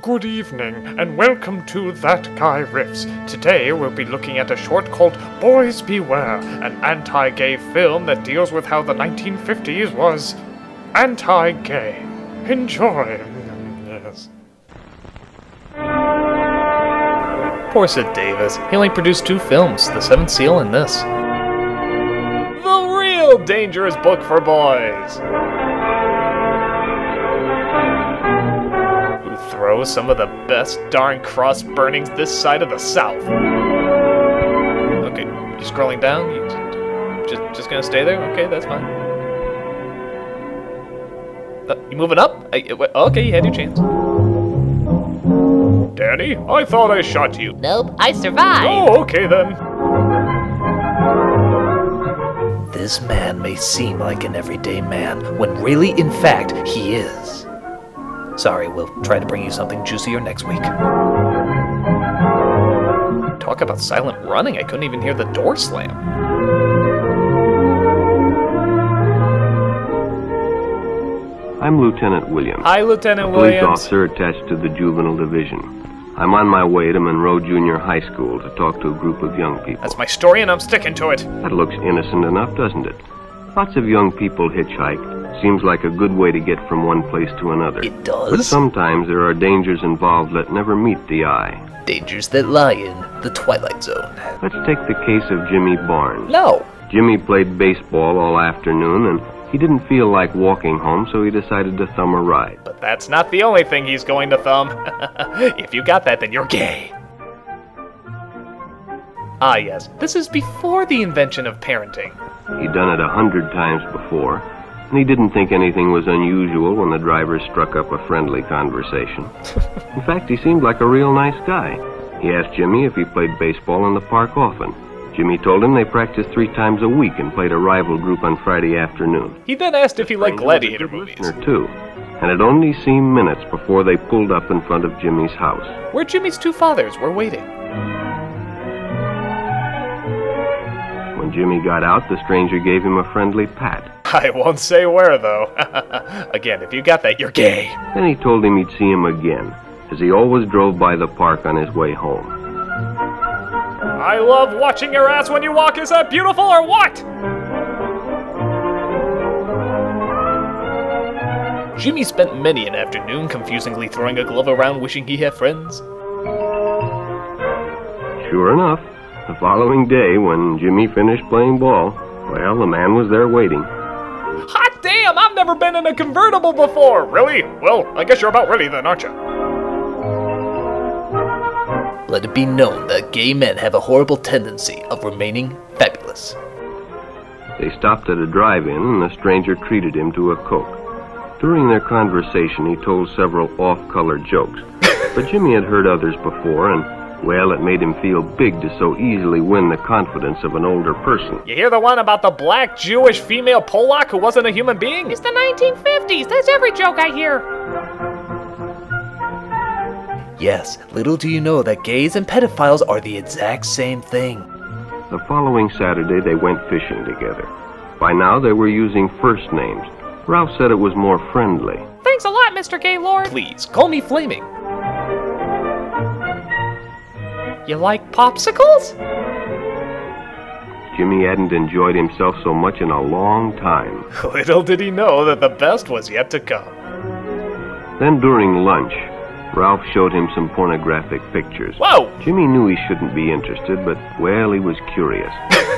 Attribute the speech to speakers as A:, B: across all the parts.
A: Good evening, and welcome to That Guy Riffs. Today we'll be looking at a short called Boys Beware, an anti-gay film that deals with how the 1950s was anti-gay. Enjoy. Yes.
B: Poor Sid Davis. He only produced 2 films, The Seventh Seal and this. The real dangerous book for boys! Throw some of the best darn cross burnings this side of the South. Okay, you scrolling down? You just gonna stay there? Okay, that's fine. You moving up? Okay, you had your chance.
A: Danny, I thought I shot you.
C: Nope, I survived.
A: Oh, okay then.
B: This man may seem like an everyday man, when really, in fact, he is. Sorry, we'll try to bring you something juicier next week. Talk about silent running, I couldn't even hear the door slam.
D: I'm Lieutenant Williams.
B: Hi, Lieutenant
D: Police
B: Williams.
D: officer attached to the Juvenile Division. I'm on my way to Monroe Junior High School to talk to a group of young people.
A: That's my story and I'm sticking to it.
D: That looks innocent enough, doesn't it? Lots of young people hitchhike. Seems like a good way to get from one place to another.
B: It does?
D: But sometimes there are dangers involved that never meet the eye.
B: Dangers that lie in the Twilight Zone.
D: Let's take the case of Jimmy Barnes.
B: No!
D: Jimmy played baseball all afternoon and he didn't feel like walking home, so he decided to thumb a ride.
A: But that's not the only thing he's going to thumb. If you got that, then you're gay.
B: Ah yes, this is before the invention of parenting.
D: He'd done it 100 times before, and he didn't think anything was unusual when the driver struck up a friendly conversation. In fact, he seemed like a real nice guy. He asked Jimmy if he played baseball in the park often. Jimmy told him they practiced 3 times a week and played a rival group on Friday afternoon.
A: He then asked if he liked gladiator movies.
D: Listener too, and it only seemed minutes before they pulled up in front of Jimmy's house.
B: Where Jimmy's 2 fathers were waiting.
D: When Jimmy got out, the stranger gave him a friendly pat.
A: I won't say where, though. Again, if you got that, you're gay.
D: Then he told him he'd see him again, as he always drove by the park on his way home.
A: I love watching your ass when you walk. Is that beautiful or what?
B: Jimmy spent many an afternoon confusingly throwing a glove around wishing he had friends.
D: Sure enough, the following day, when Jimmy finished playing ball, well, the man was there waiting.
A: Hot damn, I've never been in a convertible before. Really? Well, I guess you're about ready then, aren't you?
B: Let it be known that gay men have a horrible tendency of remaining fabulous.
D: They stopped at a drive-in, and the stranger treated him to a Coke. During their conversation, he told several off-color jokes, but Jimmy had heard others before, and well, it made him feel big to so easily win the confidence of an older person.
A: You hear the one about the black Jewish female Polak who wasn't a human being?
C: It's the 1950s. That's every joke I hear.
B: Yes, little do you know that gays and pedophiles are the exact same thing.
D: The following Saturday, they went fishing together. By now, they were using first names. Ralph said it was more friendly.
C: Thanks a lot, Mr. Gaylord.
B: Please, call me Flaming.
C: You like popsicles?
D: Jimmy hadn't enjoyed himself so much in a long time.
A: Little did he know that the best was yet to come.
D: Then during lunch, Ralph showed him some pornographic pictures.
A: Whoa!
D: Jimmy knew he shouldn't be interested, but, well, he was curious.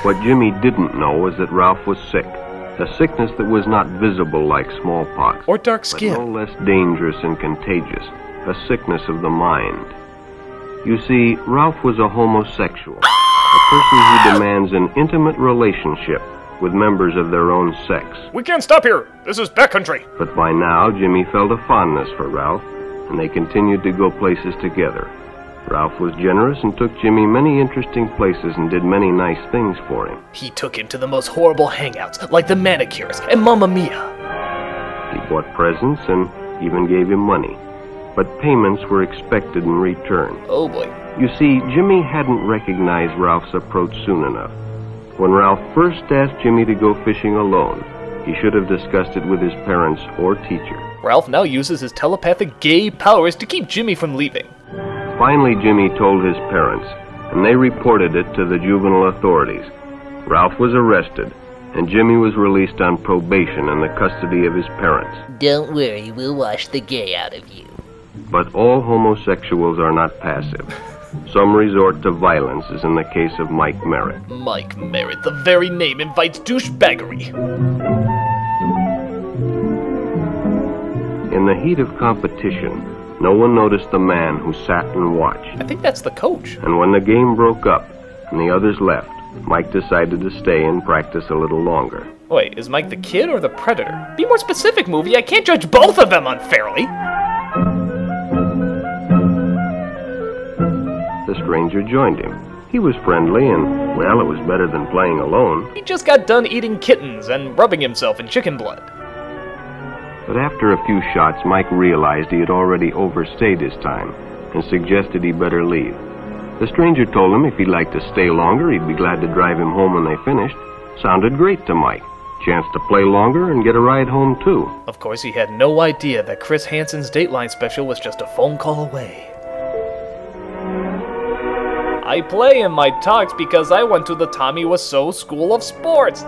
D: What Jimmy didn't know was that Ralph was sick. A sickness that was not visible like smallpox.
B: Or dark
D: but
B: skin.
D: no less dangerous and contagious. A sickness of the mind. You see, Ralph was a homosexual. A person who demands an intimate relationship with members of their own sex.
A: We can't stop here. This is backcountry.
D: But by now, Jimmy felt a fondness for Ralph, and they continued to go places together. Ralph was generous and took Jimmy many interesting places and did many nice things for him.
B: He took him to the most horrible hangouts, like the manicures and Mamma Mia.
D: He bought presents and even gave him money. But payments were expected in return.
B: Oh boy.
D: You see, Jimmy hadn't recognized Ralph's approach soon enough. When Ralph first asked Jimmy to go fishing alone, He should have discussed it with his parents or teacher.
B: Ralph now uses his telepathic gay powers to keep Jimmy from leaving.
D: Finally, Jimmy told his parents, and they reported it to the juvenile authorities. Ralph was arrested, and Jimmy was released on probation in the custody of his parents.
E: Don't worry, we'll wash the gay out of you.
D: But all homosexuals are not passive. Some resort to violence, as in the case of Mike Merritt.
B: Mike Merritt, the very name invites douchebaggery.
D: In the heat of competition, no one noticed the man who sat and watched.
B: I think that's the coach.
D: And when the game broke up and the others left, Mike decided to stay and practice a little longer.
B: Wait, is Mike the kid or the predator? Be more specific, movie. I can't judge both of them unfairly.
D: The stranger joined him. He was friendly and, well, it was better than playing alone.
B: He just got done eating kittens and rubbing himself in chicken blood.
D: But after a few shots, Mike realized he had already overstayed his time and suggested he better leave. The stranger told him if he'd like to stay longer, he'd be glad to drive him home when they finished. Sounded great to Mike. Chance to play longer and get a ride home, too.
B: Of course, he had no idea that Chris Hansen's Dateline special was just a phone call away. I play in my talks because I went to the Tommy Wiseau School of Sports.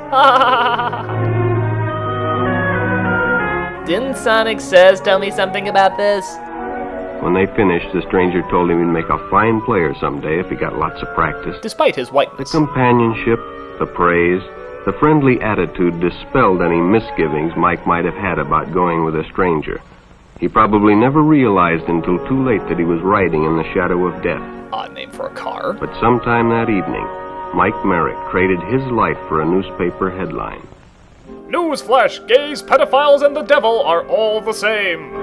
C: Didn't Sonic Says tell me something about this?
D: When they finished, the stranger told him he'd make a fine player someday if he got lots of practice.
B: Despite his
D: The
B: whiteness.
D: companionship, the praise, the friendly attitude dispelled any misgivings Mike might have had about going with a stranger. He probably never realized until too late that he was riding in the shadow of death.
B: Odd name for a car.
D: But sometime that evening, Mike Merritt traded his life for a newspaper headline.
A: Newsflash, gays, pedophiles, and the devil are all the same.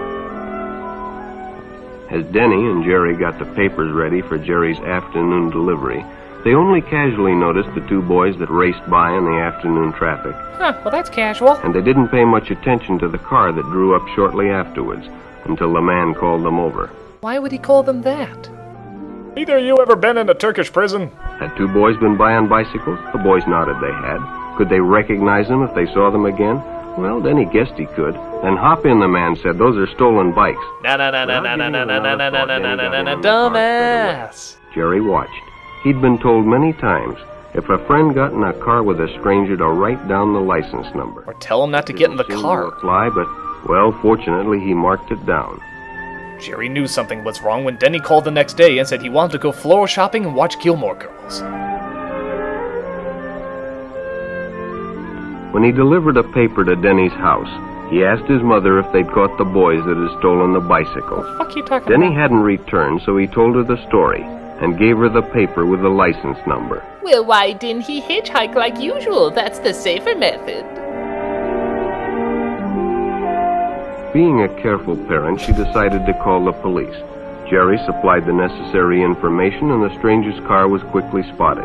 D: As Denny and Jerry got the papers ready for Jerry's afternoon delivery, they only casually noticed the two boys that raced by in the afternoon traffic,
C: Huh, well that's casual.
D: and they didn't pay much attention to the car that drew up shortly afterwards until the man called them over.
C: Why would he call them that?
A: Either of you ever been in a Turkish prison?
D: Had two boys been by on bicycles? The boys nodded they had. Could they recognize them if they saw them again? Well, Denny guessed he could. Then hop in, the man said. Those are stolen bikes.
B: Dumbass.
D: Jerry watched. He'd been told many times, if a friend got in a car with a stranger, to write down the license number.
B: Or tell him not to get in the
D: Didn't seem
B: car.
D: to apply, but, well, fortunately, he marked it down.
B: Jerry knew something was wrong when Denny called the next day and said he wanted to go floral shopping and watch Gilmore Girls.
D: When he delivered a paper to Denny's house, he asked his mother if they'd caught the boys that had stolen the bicycles.
C: What the fuck you talking
D: Denny
C: about?
D: hadn't returned, so he told her the story and gave her the paper with the license number.
C: Well, why didn't he hitchhike like usual? That's the safer method.
D: Being a careful parent, she decided to call the police. Jerry supplied the necessary information, and the stranger's car was quickly spotted.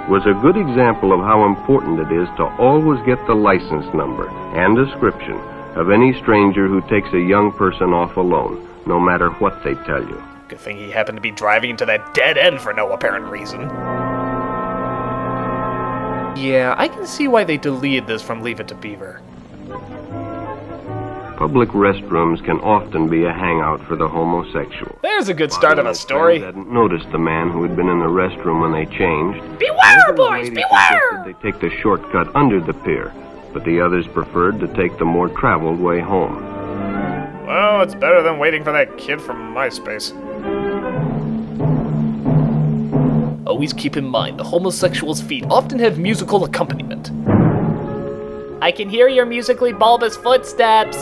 D: It was a good example of how important it is to always get the license number and description of any stranger who takes a young person off alone, no matter what they tell you.
B: Good thing he happened to be driving into that dead end for no apparent reason. Yeah, I can see why they deleted this from Leave It to Beaver.
D: Public restrooms can often be a hangout for the homosexual.
B: There's a good start of a
D: His
B: story.
D: friends hadn't noticed the man who had been in the restroom when they changed.
C: Beware,
D: The
C: boys,
D: lady
C: beware!
D: suggested they take the shortcut under the pier, but the others preferred to take the more traveled way home.
A: Well, it's better than waiting for that kid from MySpace.
B: Always keep in mind, the homosexual's feet often have musical accompaniment.
C: I can hear your musically bulbous footsteps.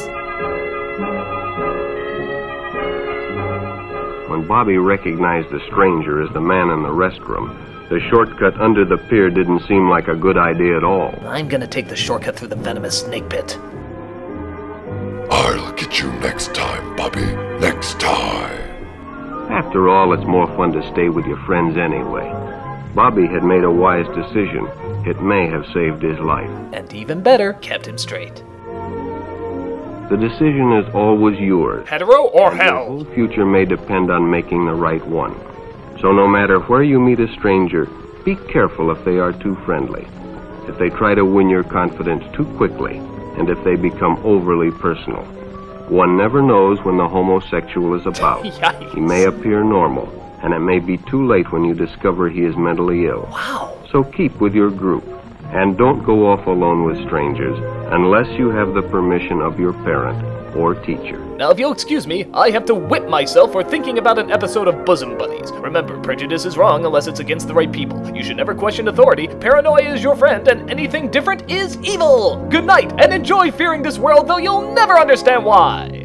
D: When Bobby recognized the stranger as the man in the restroom, the shortcut under the pier didn't seem like a good idea at all.
B: I'm gonna take the shortcut through the venomous snake pit.
F: I'll get you next time, Bobby. Next time.
D: After all, it's more fun to stay with your friends anyway. Bobby had made a wise decision. It may have saved his life.
B: And even better, kept him straight.
D: The decision is always yours.
A: Hetero or
D: Your
A: hell?
D: whole future may depend on making the right one. So no matter where you meet a stranger, be careful if they are too friendly. If they try to win your confidence too quickly and if they become overly personal. One never knows when the homosexual is about.
B: Yikes.
D: He may appear normal, and it may be too late when you discover he is mentally ill.
B: Wow.
D: So keep with your group, and don't go off alone with strangers unless you have the permission of your parent or teacher.
B: Now, if you'll excuse me, I have to whip myself for thinking about an episode of Bosom Buddies. Remember, prejudice is wrong unless it's against the right people. You should never question authority. Paranoia is your friend, and anything different is evil. Good night, and enjoy fearing this world, though you'll never understand why.